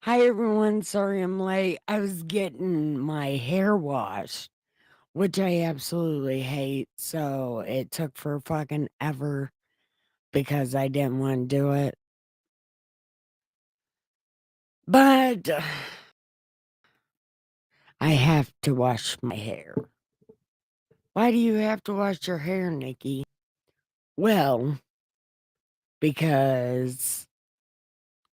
Hi everyone, sorry I'm late. I was getting my hair washed, which I absolutely hate, so it took for fucking ever because I didn't want to do it. But I have to wash my hair. Why do you have to wash your hair, Nikki? Well, because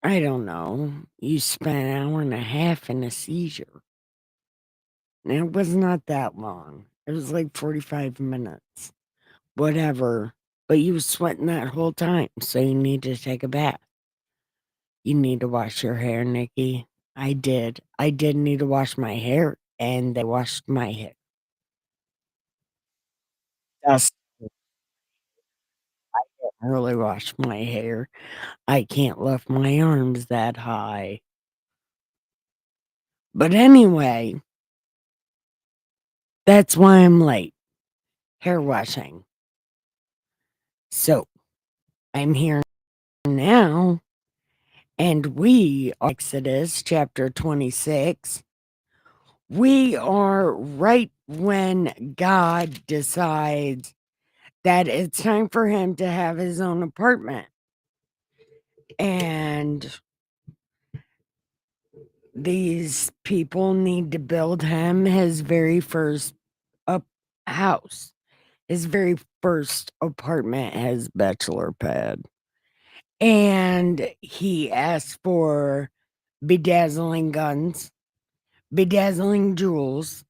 I don't know, you spent an hour and a half in a seizure. And it was not that long. It was like 45 minutes. Whatever. But you was sweating that whole time, so you need to take a bath. You need to wash your hair, Nikki. I did. I did need to wash my hair, and they washed my hair. Just didn't really wash my hair. I can't lift my arms that high. But anyway, that's why I'm late. Hair washing. So I'm here now, and we are Exodus chapter 26. We are right when God decides that it's time for him to have his own apartment. And these people need to build him his very first up house, his very first apartment, his bachelor pad. And he asked for bedazzling guns, bedazzling jewels,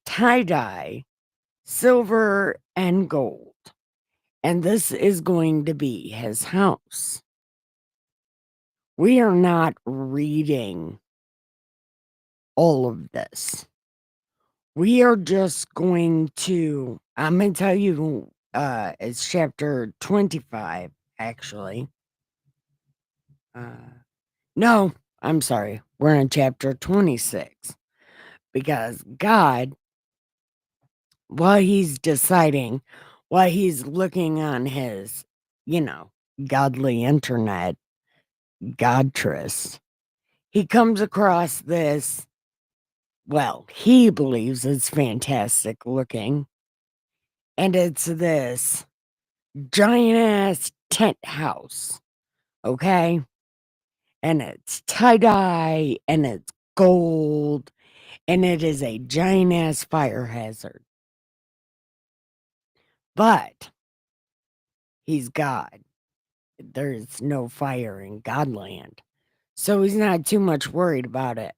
tie dye, silver, and gold. And this is going to be his house. We are not reading all of this. We are just going to, I'm going to tell you, it's chapter 25, actually. No, I'm sorry. We're in chapter 26 because God, while he's deciding, while he's looking on his, you know, godly internet, Godtress, he comes across this. Well, he believes it's fantastic looking, and it's this giant ass tent house, okay? And it's tie dye and it's gold, and it is a giant ass fire hazard. But he's God. There's no fire in Godland. So he's not too much worried about it.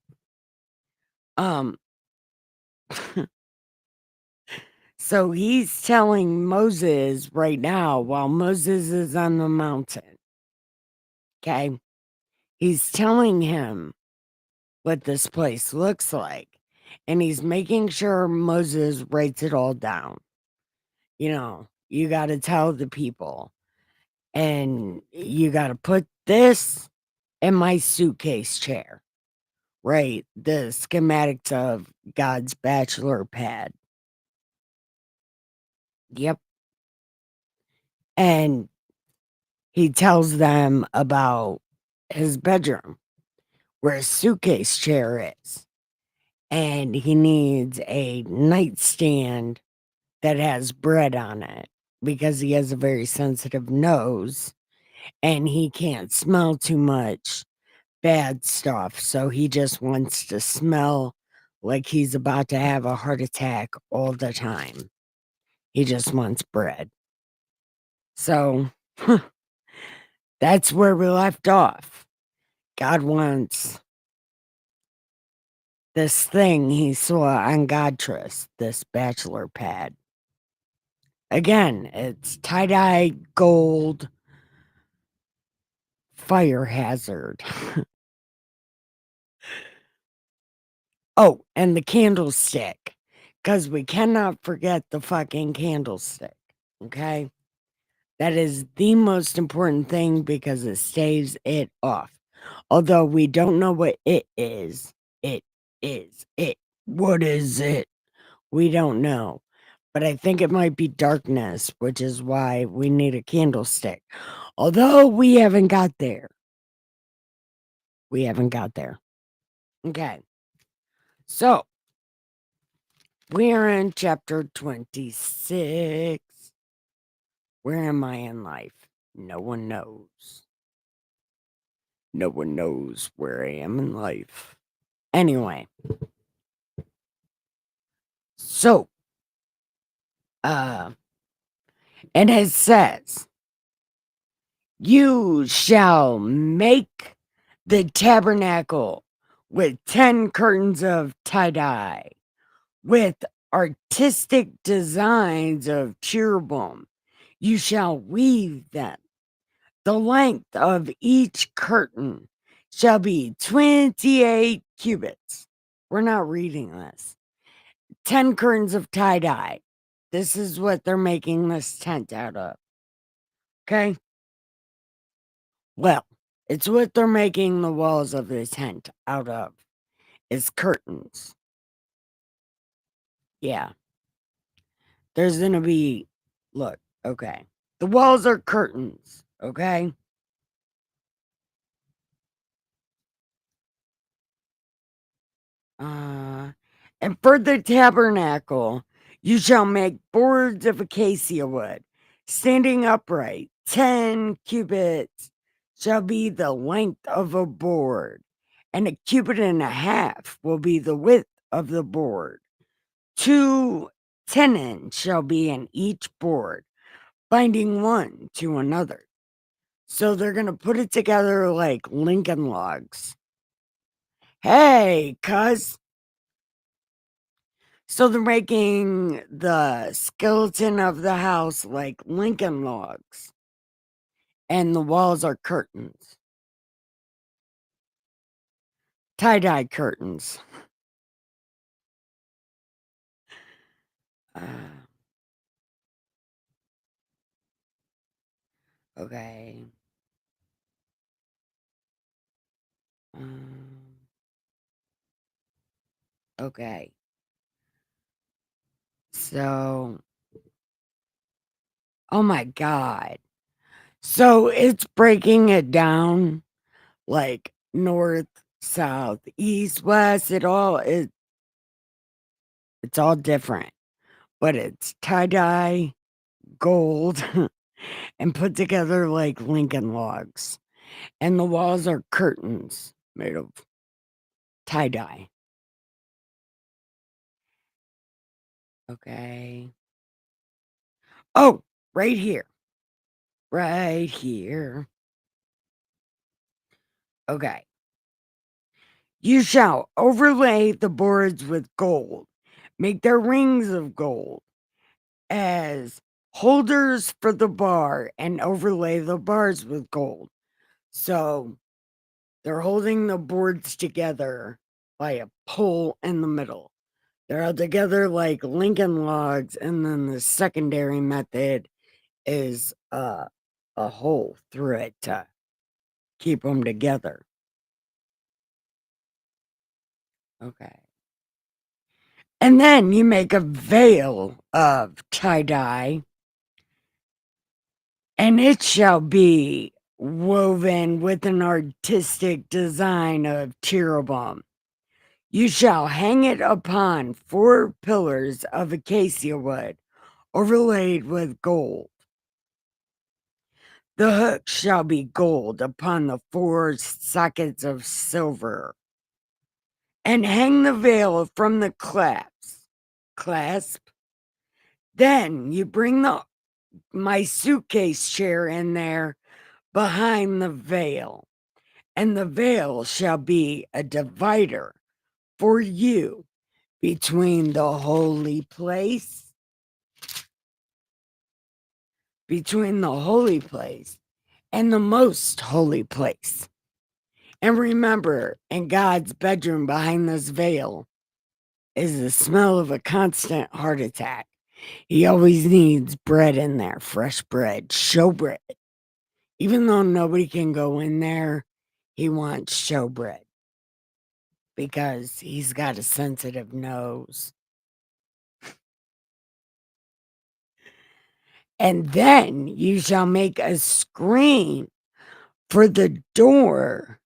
Um, so he's telling Moses right now while Moses is on the mountain. Okay. He's telling him what this place looks like. And he's making sure Moses writes it all down. You know, you got to tell the people, and you got to put this in my suitcase chair, right? The schematics of God's bachelor pad. Yep. And he tells them about his bedroom where his suitcase chair is. And he needs a nightstand that has bread on it because he has a very sensitive nose and he can't smell too much bad stuff. So he just wants to smell like he's about to have a heart attack all the time. He just wants bread. So that's where we left off. God wants this thing he saw on Godtress, this bachelor pad. Again, it's tie-dye gold fire hazard. Oh, and the candlestick, because we cannot forget the fucking candlestick, okay? That is the most important thing because it staves it off. Although we don't know what it is. It is it. What is it? We don't know. But I think it might be darkness, which is why we need a candlestick. Although we haven't got there. We haven't got there. Okay. So we are in chapter 26. Where am I in life? No one knows. No one knows where I am in life. Anyway, so uh and it says, you shall make the tabernacle with 10 curtains of tie-dye, with artistic designs of cherubim. You shall weave them. The length of each curtain shall be 28 cubits. We're not reading this. 10 curtains of tie-dye. This is what they're making this tent out of. Okay? Well, it's what they're making the walls of the tent out of. Is curtains. Yeah. There's gonna be, look, okay. The walls are curtains, okay? Uh, and for the tabernacle, you shall make boards of acacia wood, standing upright. 10 cubits shall be the length of a board, and a cubit and a half will be the width of the board. 2 tenons shall be in each board, binding one to another. So they're going to put it together like Lincoln logs. Hey, cuz. So they're making the skeleton of the house like Lincoln logs, and the walls are curtains, tie-dye curtains. Uh, okay. Um, okay. So, oh my God. So it's breaking it down like north, south, east, west. It's all different, but it's tie-dye, gold, and put together like Lincoln logs. And the walls are curtains made of tie-dye. Okay. Oh, right here. Right here. Okay. You shall overlay the boards with gold. Make their rings of gold as holders for the bar and overlay the bars with gold. So they're holding the boards together by a pole in the middle. They're all together like Lincoln logs, and then the secondary method is a hole through it to keep them together. Okay. And then you make a veil of tie-dye, and it shall be woven with an artistic design of cherubim. You shall hang it upon 4 pillars of acacia wood, overlaid with gold. The hook shall be gold upon the 4 sockets of silver, and hang the veil from the clasp. Then you bring my suitcase chair in there behind the veil, and the veil shall be a divider for you between the holy place, and the most holy place. And remember, in God's bedroom behind this veil is the smell of a constant heart attack. He always needs bread in there, fresh bread, showbread. Even though nobody can go in there, he wants showbread because he's got a sensitive nose. And then you shall make a screen for the door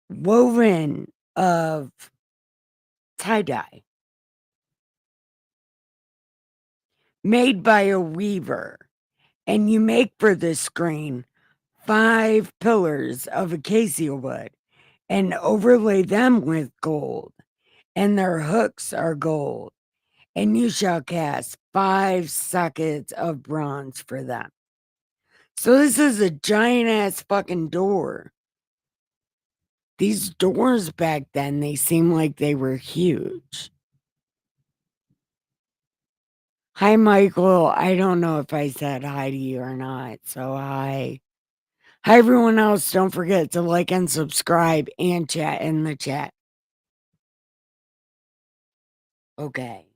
woven of tie-dye, made by a weaver. And you make for this screen 5 pillars of acacia wood and overlay them with gold, and their hooks are gold. And you shall cast 5 sockets of bronze for them. So this is a giant ass fucking door. These doors back then, they seem like they were huge. Hi, Michael. I don't know if I said hi to you or not. So hi. Hi, everyone else. Don't forget to like and subscribe and chat in the chat. Okay.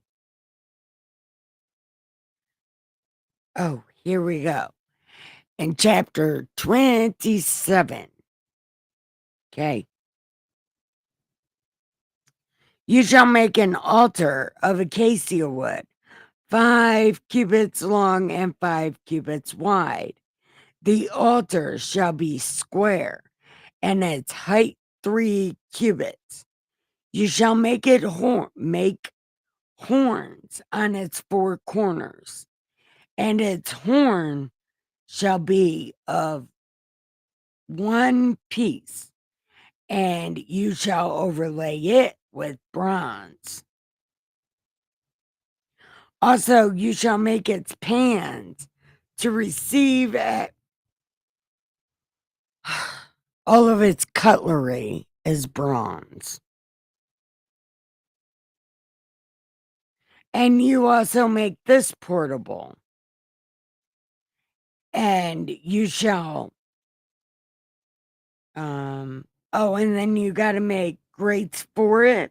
Oh, here we go. In chapter 27. Okay. You shall make an altar of acacia wood, 5 cubits long and 5 cubits wide. The altar shall be square, and its height 3 cubits. You shall make horns on its 4 corners, and its horn shall be of one piece, and you shall overlay it with bronze. Also, you shall make its pans to receive all of its cutlery is bronze. And you also make this portable. And you shall oh, and then you got to make grates for it.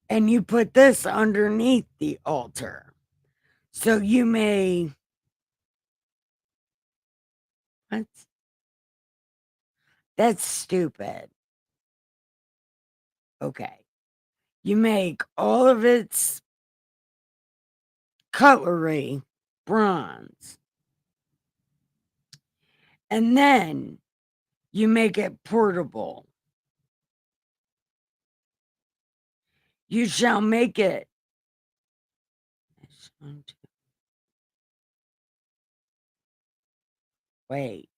And you put this underneath the altar. So you may what? That's stupid. Okay. You make all of its cutlery bronze. And then you make it portable. You shall make it. Wait.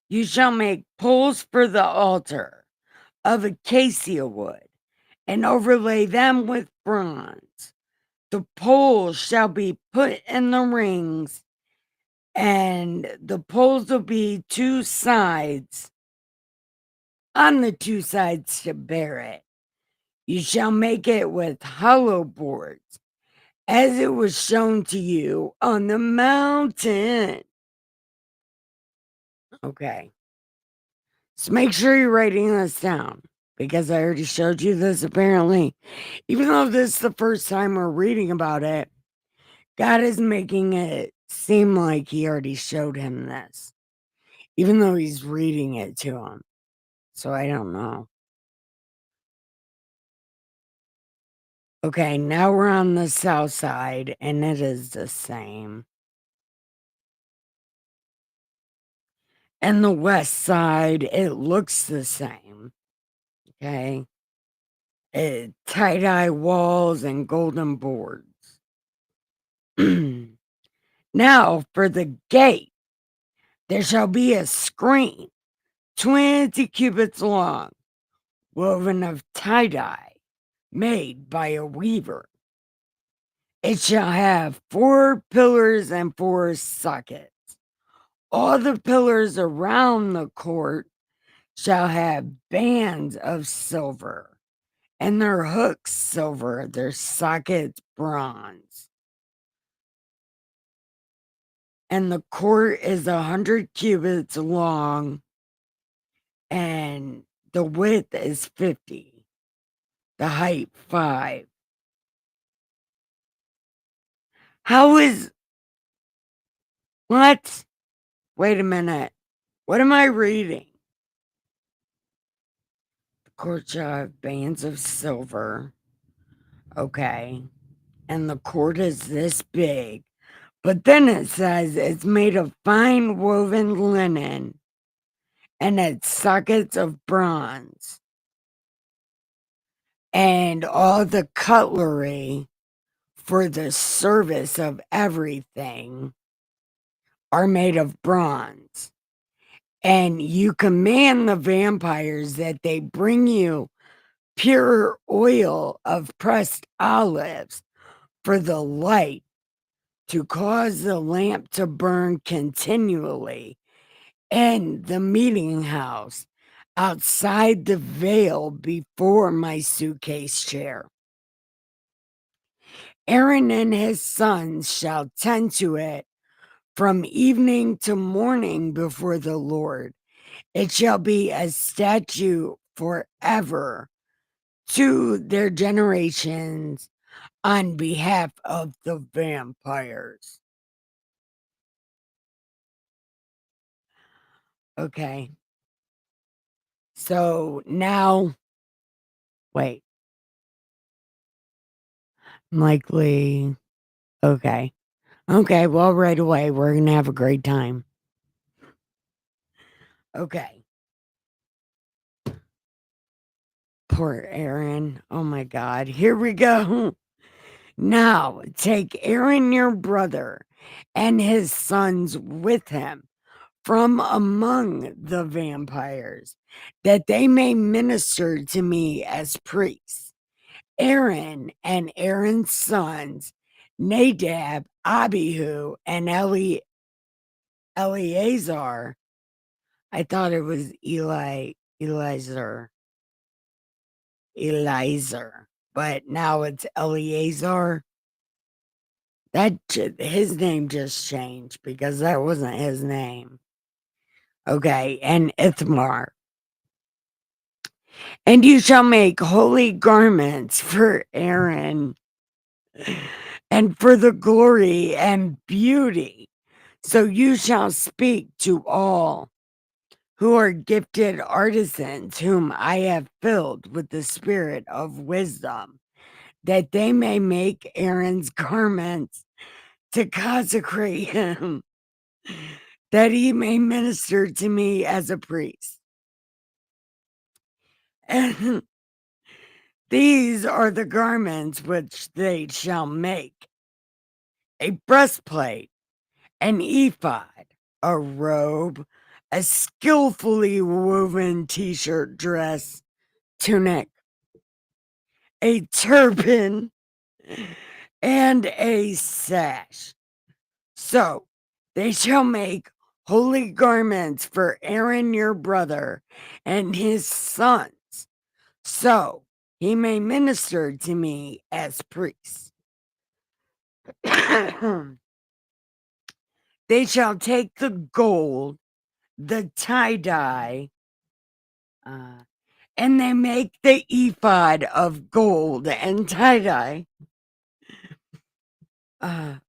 You shall make poles for the altar of acacia wood and overlay them with bronze. The poles shall be put in the rings, and the poles will be 2 sides on the 2 sides to bear it. You shall make it with hollow boards, as it was shown to you on the mountain. Okay. So make sure you're writing this down, because I already showed you this apparently. Even though this is the first time we're reading about it, God is making it seem like he already showed him this, even though he's reading it to him. So I don't know. Okay, now we're on the south side, and it is the same. And the west side, it looks the same. Okay. Tie-dye walls and golden boards. Now for the gate, there shall be a screen 20 cubits long, woven of tie-dye, made by a weaver. It shall have 4 pillars and 4 sockets. All the pillars around the court shall have bands of silver, and their hooks silver, their sockets bronze. And the court is 100 cubits long, and the width is 50, the height 5. How is what? Wait a minute. What am I reading? The court shall have bands of silver. Okay. And the court is this big, But then it says it's made of fine woven linen and its sockets of bronze. And all the cutlery for the service of everything are made of bronze. And you command the vampires that they bring you pure oil of pressed olives for the light to cause the lamp to burn continually in the meeting house outside the veil before my suitcase chair. Aaron and his sons shall tend to it from evening to morning before the Lord. It shall be a statute forever to their generations on behalf of the vampires. Okay. So now, wait, likely. Okay. Okay. Well, right away, we're going to have a great time. Okay. Poor Aaron. Oh my God. Here we go. Now take Aaron your brother and his sons with him from among the vampires, that they may minister to me as priests. Aaron and Aaron's sons, Nadab, Abihu, and Eleazar. I thought it was Eliezer, but now it's Eleazar. His name just changed because that wasn't his name. Okay, and Ithamar. And you shall make holy garments for Aaron and for the glory and beauty. So you shall speak to all who are gifted artisans, whom I have filled with the spirit of wisdom, that they may make Aaron's garments to consecrate him, that he may minister to me as a priest. And these are the garments which they shall make: a breastplate, an ephod, a robe, a skillfully woven t-shirt dress, tunic, a turban, and a sash. So they shall make holy garments for Aaron your brother and his sons, so he may minister to me as priests. They shall take the gold, the tie-dye, and they make the ephod of gold and tie-dye,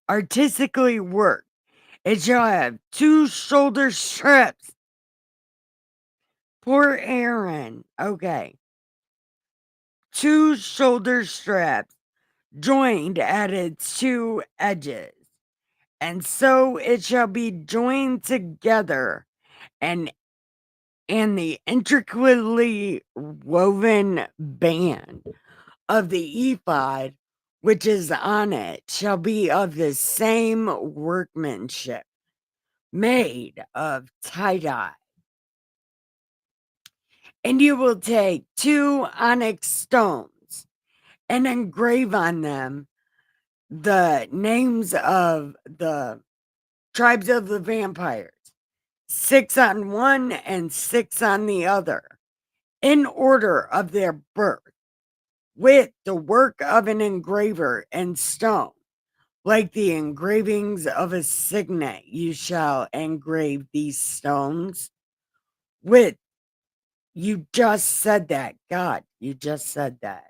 artistically worked. It shall have 2 shoulder strips. Poor Aaron. Okay. 2 shoulder straps joined at its 2 edges. And so it shall be joined together, and the intricately woven band of the ephod which is on it shall be of the same workmanship, made of tie-dye. And you will take 2 onyx stones and engrave on them the names of the tribes of the vampires, 6 on one and 6 on the other, in order of their birth, with the work of an engraver in stone, like the engravings of a signet. You shall engrave these stones with. You just said that. God, you just said that.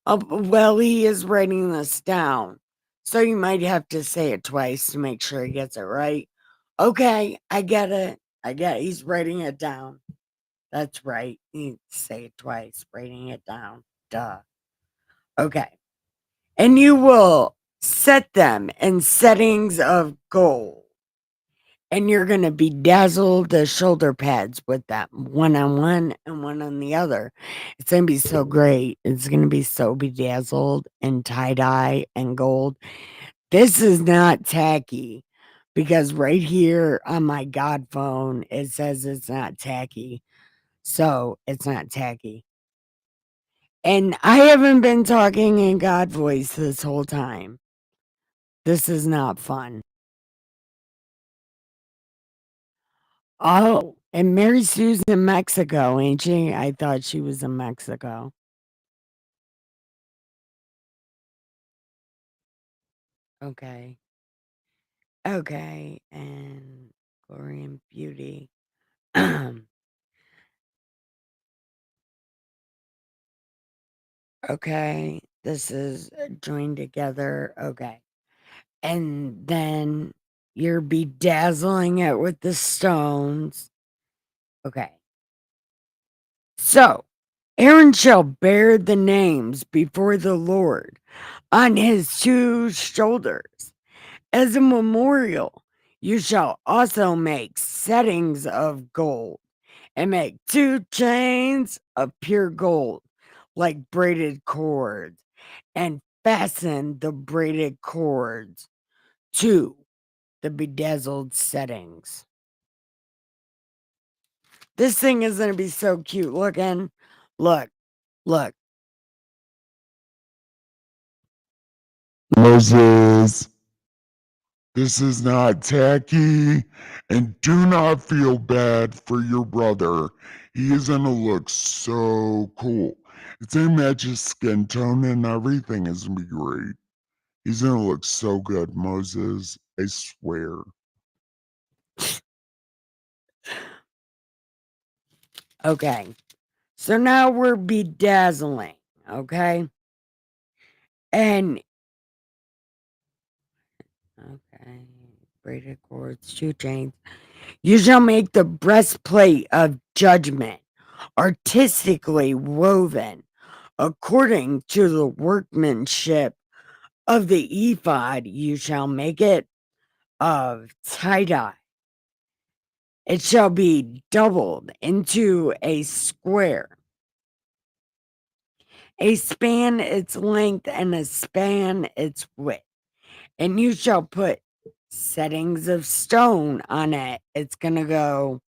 Well, he is writing this down, so you might have to say it twice to make sure he gets it right. Okay, I get it. He's writing it down. That's right. You need to say it twice, writing it down. Duh. Okay. And you will set them in settings of gold, and you're going to bedazzle the shoulder pads with that one on one and one on the other. It's going to be so great. It's going to be so bedazzled and tie dye and gold. This is not tacky because right here on my God phone, it says it's not tacky. So it's not tacky. And I haven't been talking in God voice this whole time. This is not fun. Oh, and Mary Sue's in Mexico, ain't she? I thought she was in Mexico. Okay. Okay. And Glory and Beauty. Okay. This is joined together. Okay. And then you're bedazzling it with the stones. Okay. So Aaron shall bear the names before the Lord on his two shoulders. As a memorial, you shall also make settings of gold and make two chains of pure gold, like braided cords, and fasten the braided cords to the bedazzled settings. This thing is going to be so cute looking. Look, look. Moses, this is not tacky, and do not feel bad for your brother. He is gonna look so cool. It's gonna match his skin tone and everything is gonna be great. He's gonna look so good, Moses. I swear. Okay. So now we're bedazzling. Okay. And okay, braided cords, two chains. You shall make the breastplate of judgment, artistically woven according to the workmanship of the ephod. You shall make it of tie dye. It shall be doubled into a square, a span its length, and a span its width. And you shall put settings of stone on it. It's gonna go,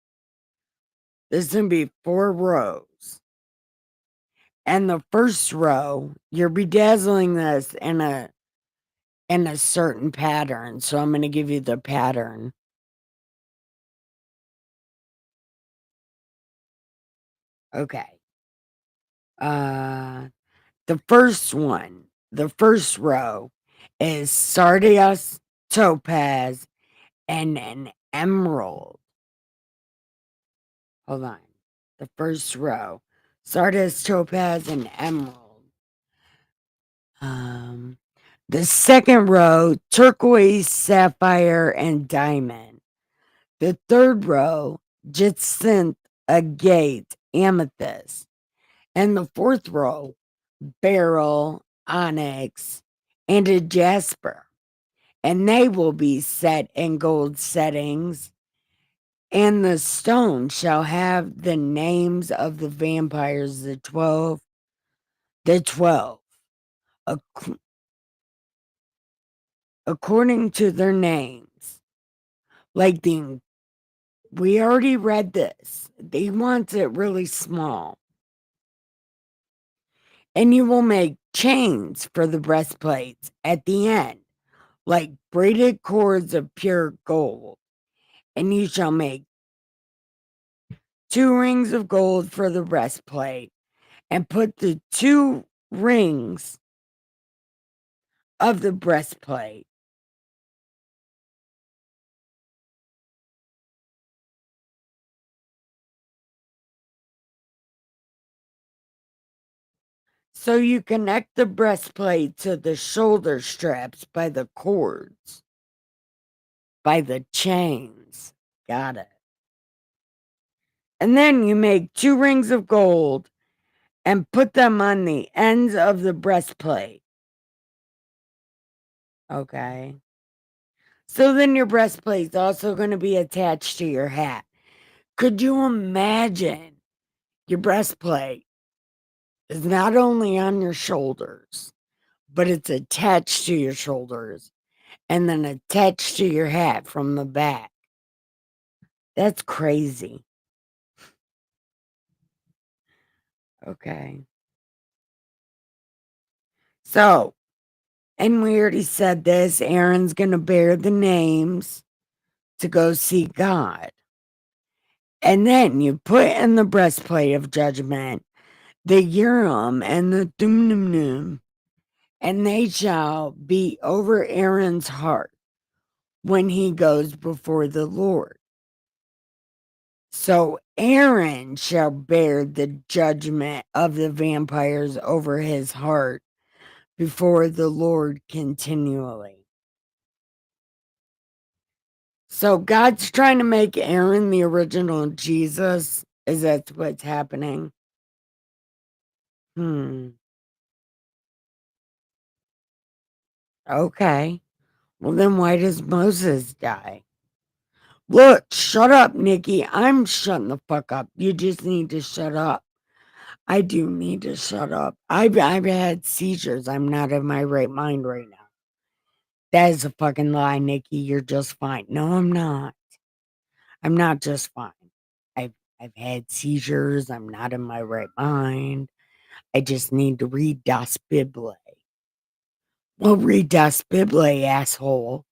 there's gonna be 4 rows. And the first row, you're bedazzling this in a certain pattern. So I'm gonna give you the pattern. Okay. Uh the first one, the first row is sardius, topaz, and an emerald. Hold on. The first row, sardius, topaz, and emerald. Um, the second row, turquoise, sapphire, and diamond. The third row, jacinth, agate, amethyst. And the fourth row, beryl, onyx, and a jasper. And they will be set in gold settings. And the stone shall have the names of the vampires, the 12, ac- according to their names. Like we already read this. They want it really small. And you will make chains for the breastplates at the end, like braided cords of pure gold. And you shall make 2 rings of gold for the breastplate, and put the 2 rings of the breastplate. So you connect the breastplate to the shoulder straps by the cords, by the chains. Got it. And then you make 2 rings of gold and put them on the ends of the breastplate. Okay. So then your breastplate's also going to be attached to your hat. Could you imagine your breastplate is not only on your shoulders, but it's attached to your shoulders and then attached to your hat from the back? That's crazy. Okay. So, and we already said this, Aaron's going to bear the names to go see God. And then you put in the breastplate of judgment the Urim and the Thummim, and they shall be over Aaron's heart when he goes before the Lord. So Aaron shall bear the judgment of the vampires over his heart before the Lord continually. So God's trying to make Aaron the original Jesus. Is that what's happening? Okay. Well, then why does Moses die? Look, shut up, Nikki. I'm shutting the fuck up. You just need to shut up. I do need to shut up. I've had seizures. I'm not in my right mind right now. That is a fucking lie, Nikki. You're just fine. No, I'm not. I'm not just fine. I've had seizures. I'm not in my right mind. I just need to read Das Bible. Well, read Das Bible, asshole.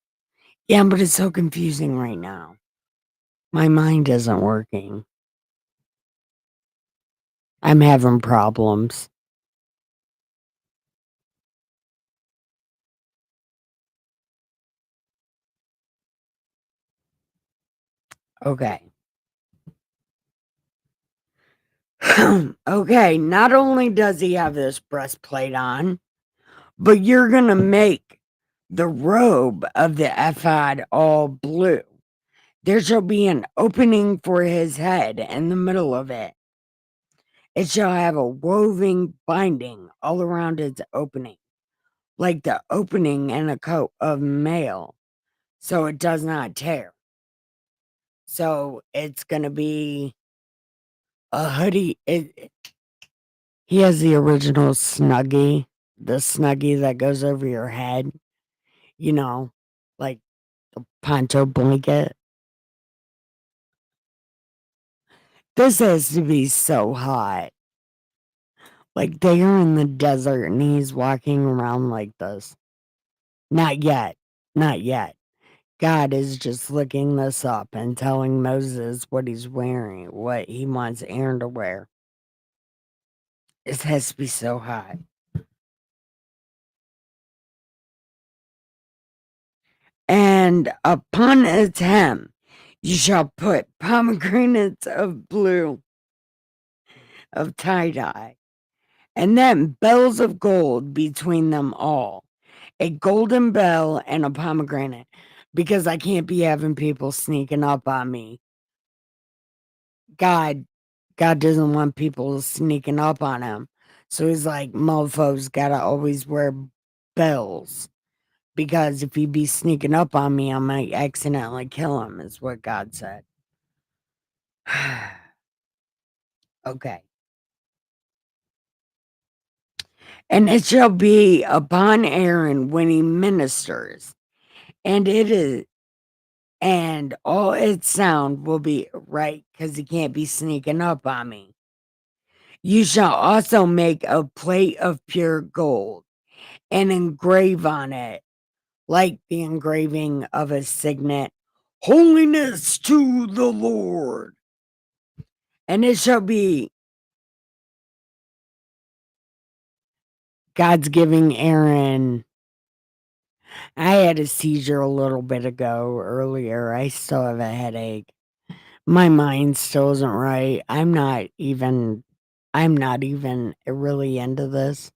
Yeah, but it's so confusing right now. My mind isn't working. I'm having problems. Okay. Okay, not only does he have this breastplate on, but you're going to make the robe of the ephod all blue. There shall be an opening for his head in the middle of it. It shall have a woven binding all around its opening, like the opening in a coat of mail, so it does not tear. So it's going to be a hoodie. He has the original Snuggie, the Snuggie that goes over your head, you know, like the poncho blanket. This has to be so hot. Like they are in the desert and he's walking around like this. Not yet. Not yet. God is just looking this up and telling Moses what he's wearing, what he wants Aaron to wear. It has to be so hot. And upon its hem you shall put pomegranates of blue, of tie-dye, and then bells of gold between them all, a golden bell and a pomegranate, because I can't be having people sneaking up on me. God doesn't want people sneaking up on him. So he's like, mofos gotta always wear bells. Because if he be sneaking up on me, I might accidentally kill him, is what God said. Okay. And it shall be upon Aaron when he ministers, and it is, and all its sound will be right, because he can't be sneaking up on me. You shall also make a plate of pure gold and engrave on it, like the engraving of a signet, holiness to the Lord. And it shall be God's giving Aaron. I had a seizure a little bit ago earlier. I still have a headache. My mind still isn't right. I'm not even really into this,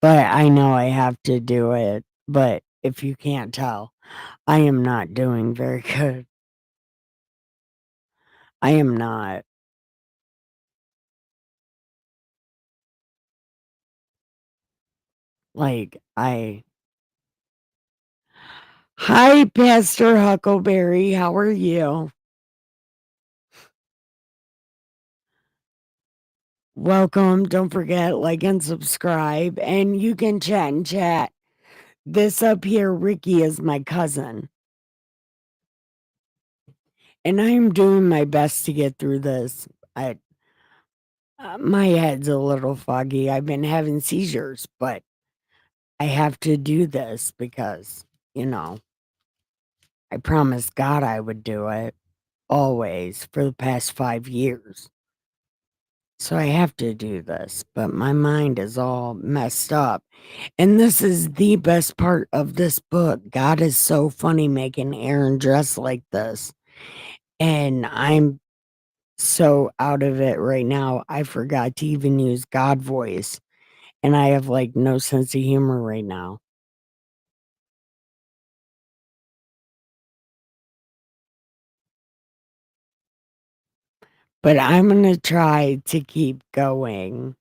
but I know I have to do it. But if you can't tell, I am not doing very good. I am not. Like, Hi, Pastor Huckleberry. How are you? Welcome. Don't forget, like and subscribe, and you can chat and chat. This up here, Ricky, is my cousin, and I am doing my best to get through this. I, my head's a little foggy. I've been having seizures, but I have to do this because, you know, I promised God I would do it always for the past 5 years. So I have to do this, but my mind is all messed up. And this is the best part of this book. God is so funny making Aaron dress like this. And I'm so out of it right now. I forgot to even use God voice. And I have like no sense of humor right now. But I'm going to try to keep going.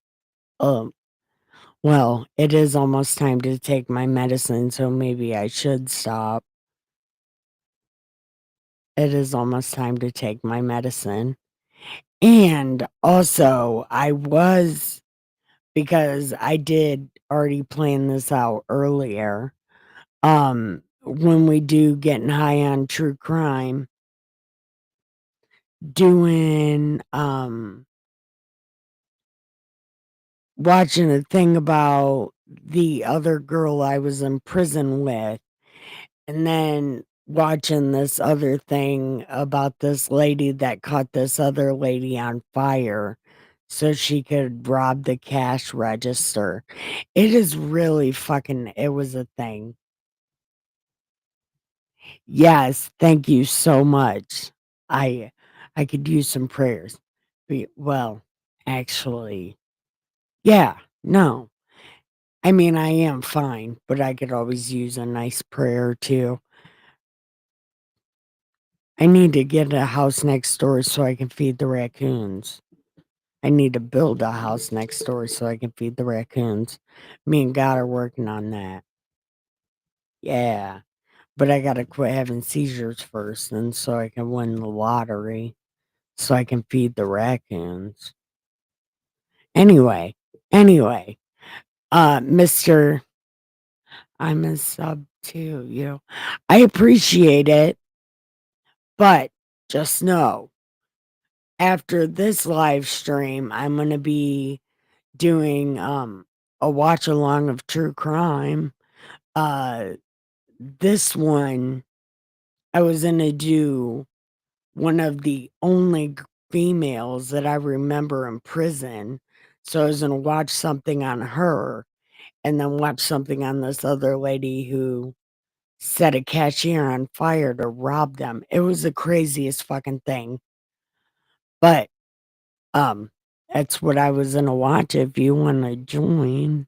Um, well, it is almost time to take my medicine, so maybe I should stop. It is almost time to take my medicine. And also, because I did already plan this out earlier, when we do Getting High on True Crime, doing, watching a thing about the other girl I was in prison with, and then watching this other thing about this lady that caught this other lady on fire so she could rob the cash register. It is really fucking it was a thing. Yes, thank you so much. I I could use some prayers. Well, actually, yeah, no. I mean, I am fine, but I could always use a nice prayer too. I need to get a house next door so I can feed the raccoons. I need to build a house next door so I can feed the raccoons. Me and God are working on that. Yeah. But I gotta quit having seizures first, and so I can win the lottery so I can feed the raccoons. Anyway, anyway, Mr. I'm a sub too, you know. I appreciate it, but just know after this live stream, I'm gonna be doing a watch along of true crime. Uh this one I was gonna do one of the only females that I remember in prison. So I was gonna watch something on her and then watch something on this other lady who set a cashier on fire to rob them. It was the craziest fucking thing. But um that's what I was gonna watch if you wanna join.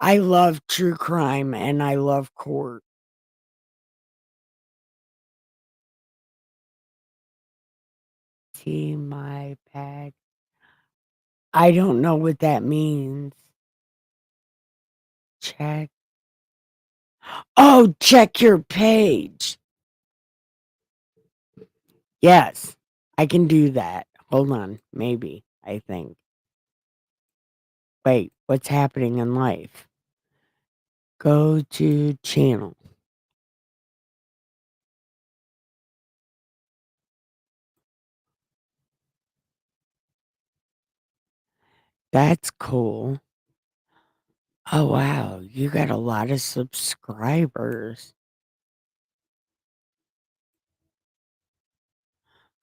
I love true crime and I love court. See my pag. I don't know what that means. Check. Oh, check your page. Yes, I can do that. Hold on. Maybe. I think. Wait, what's happening in life? Go to channel. That's cool. Oh, wow. You got a lot of subscribers.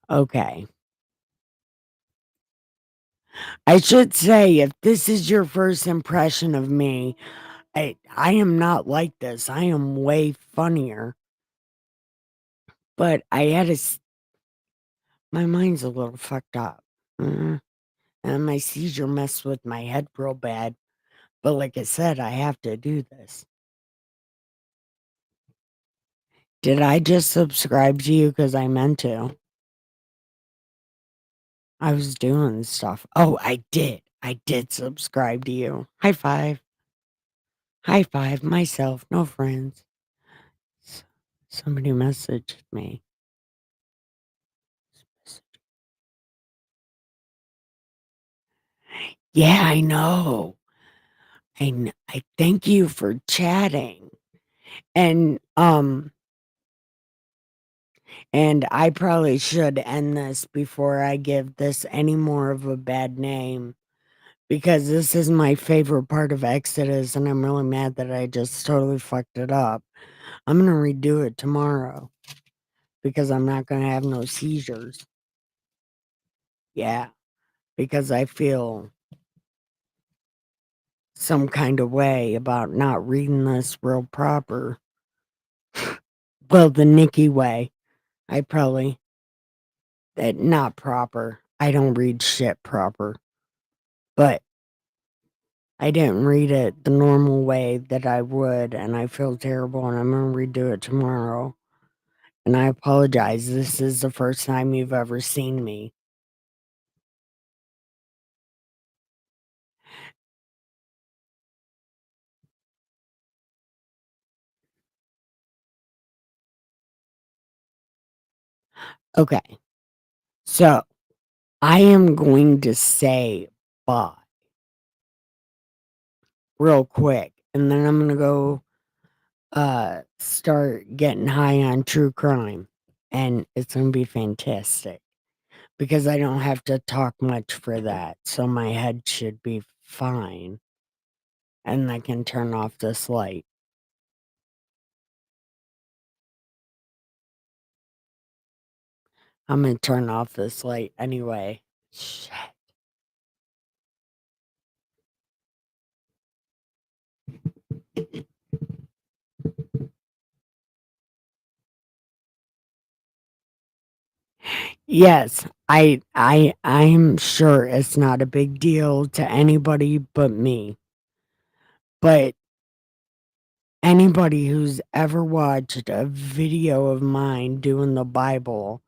Okay. I should say, if this is your first impression of me, I am not like this. I am way funnier. But I had my mind's a little fucked up. And my seizure messed with my head real bad. But like I said, I have to do this. Did I just subscribe to you because I meant to? I was doing stuff. Oh, I did. I did subscribe to you. High five. High five myself, no friends. Somebody messaged me. Yeah, I know. I thank you for chatting. And, and I probably should end this before I give this any more of a bad name because this is my favorite part of Exodus, and I'm really mad that I just totally fucked it up. I'm gonna redo it tomorrow because I'm not gonna have no seizures. Yeah, because I feel some kind of way about not reading this real proper. Well, the Nikki way. I probably that not proper. I don't read shit proper. But I didn't read it the normal way that I would, and I feel terrible, and I'm gonna redo it tomorrow. And I apologize. This is the first time you've ever seen me. Okay. So I am going to say bye real quick, and then I'm gonna go start getting high on true crime. And it's gonna be fantastic. Because I don't have to talk much for that, so my head should be fine. And I can turn off this light. I'm gonna turn off this light anyway. Shit. Yes, I'm sure it's not a big deal to anybody but me. But anybody who's ever watched a video of mine doing the Bible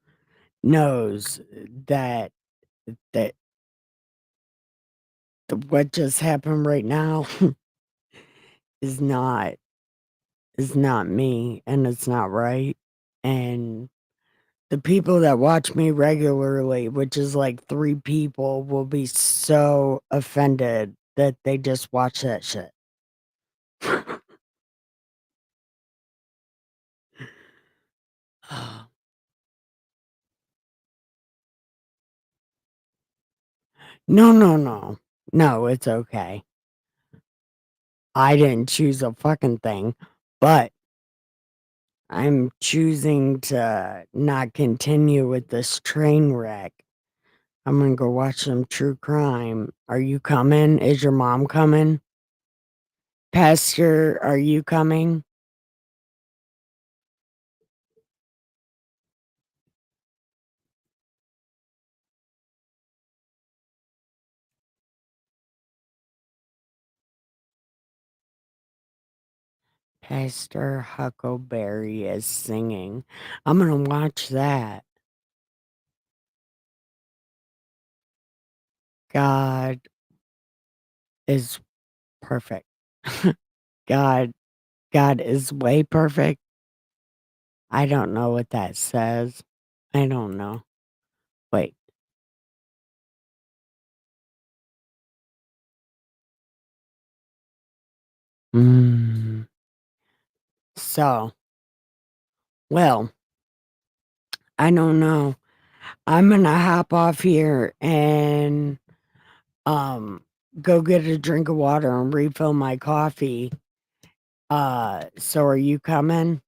knows that that what just happened right now is not me, and it's not right. And the people that watch me regularly, which is like 3 people, will be so offended that they just watch that shit. No, no, no. No, it's okay. I didn't choose a fucking thing, but I'm choosing to not continue with this train wreck. I'm gonna go watch some true crime. Are you coming? Is your mom coming? Pastor, are you coming? Pastor Huckleberry is singing. I'm gonna watch that. God is perfect. God, God is way perfect. I don't know what that says. I don't know. Wait. Mm. So, well, I don't know. I'm gonna hop off here and um go get a drink of water and refill my coffee. So are you coming?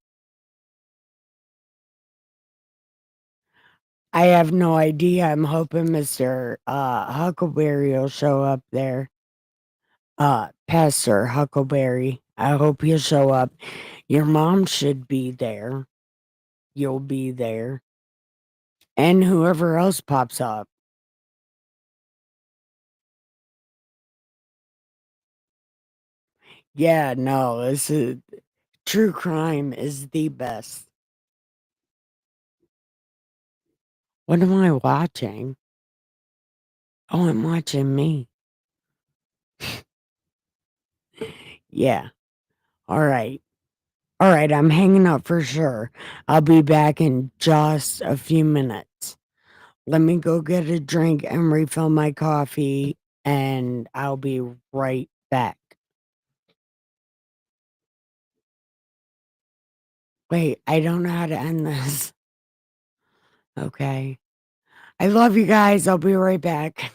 I have no idea. I'm hoping Mr. Huckleberry will show up there. Pastor Huckleberry. I hope he'll show up. Your mom should be there. You'll be there. And whoever else pops up. Yeah, no, this is true crime is the best. What am I watching? Oh, I'm watching me. Yeah. All right. All right, I'm hanging up for sure. I'll be back in just a few minutes. Let me go get a drink and refill my coffee, and I'll be right back. Wait, I don't know how to end this. Okay. I love you guys. I'll be right back.